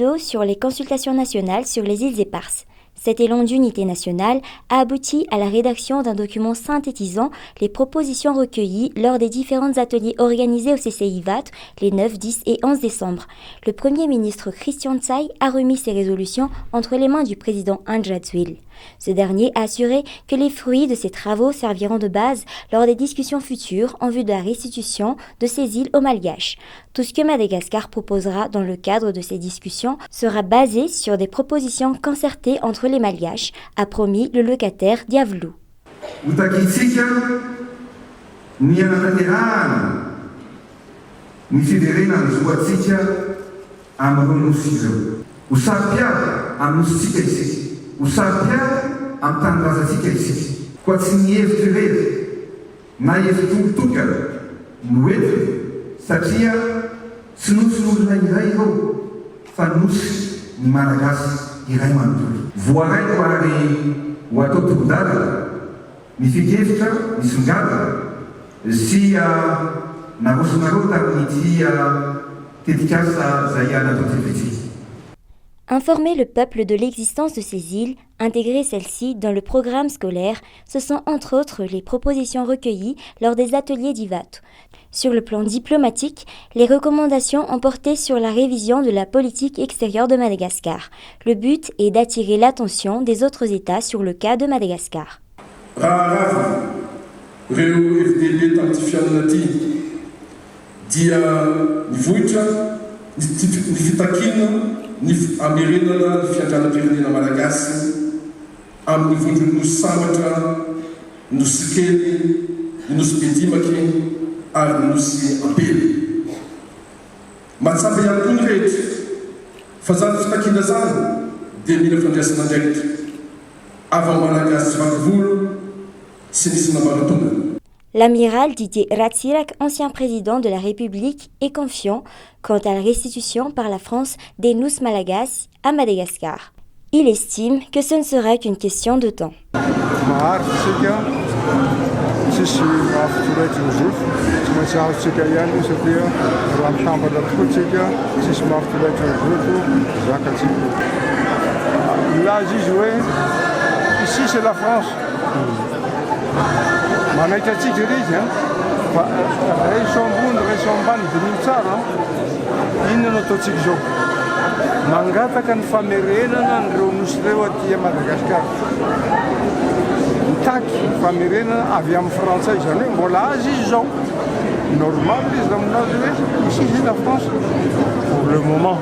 Trudeau sur les consultations nationales sur les îles éparses. Cet élan d'unité nationale a abouti à la rédaction d'un document synthétisant les propositions recueillies lors des différents ateliers organisés au CCIVAT les 9, 10 et 11 décembre. Le Premier ministre Christian Tsai a remis ces résolutions entre les mains du président Andrzej Duda. Ce dernier a assuré que les fruits de ces travaux serviront de base lors des discussions futures en vue de la restitution de ces îles aux Malgaches. Tout ce que Madagascar proposera dans le cadre de ces discussions sera basé sur des propositions concertées entre les Malgaches, a promis le locataire Diavlou. Usapia am tandrazatsika isika koa tsy nihevitra irery na hevitra toka noentina satria tsy nosy n'olona iray ireo fa nosy ny malagasy iray manontolo voaraiko ary ho atao toko-dalana ny fikevitra ny songadina sy navosonareo tamin'ity tetikasa zay natao tefetika. Informer le peuple de l'existence de ces îles, intégrer celles-ci dans le programme scolaire, ce sont entre autres les propositions recueillies lors des ateliers d'IVAT. Sur le plan diplomatique, les recommandations ont porté sur la révision de la politique extérieure de Madagascar. Le but est d'attirer l'attention des autres États sur le cas de Madagascar. Ny amerenana ny fiandranam-pirenena malagasy amin'ny vondrony nosy sambatra, nosy kely, nosy bedimaky ary nosy apely. Mahatsapa ihany koa ny rehetra fa zany fitakina zany dia mila fandraisana andraikitra avy amin'ny malagasy vakivolo sy nisy nambaratonga. L'amiral Didier Ratsiraka, ancien président de la République, est confiant quant à la restitution par la France des Nous Malagasy à Madagascar. Il estime que ce ne serait qu'une question de temps. Ici c'est la France. Manaitatsi izy fa raison ambony raison ambany dininy tsara inona no ataontsika zao mangataka ny famerenana nireo nosy ireo aty Madagasikara mitaky famerenana avy amin'ny frantsay zany hoe mbola azy izy zao normal izy aminazy hoe ici c'est la France pour le moment.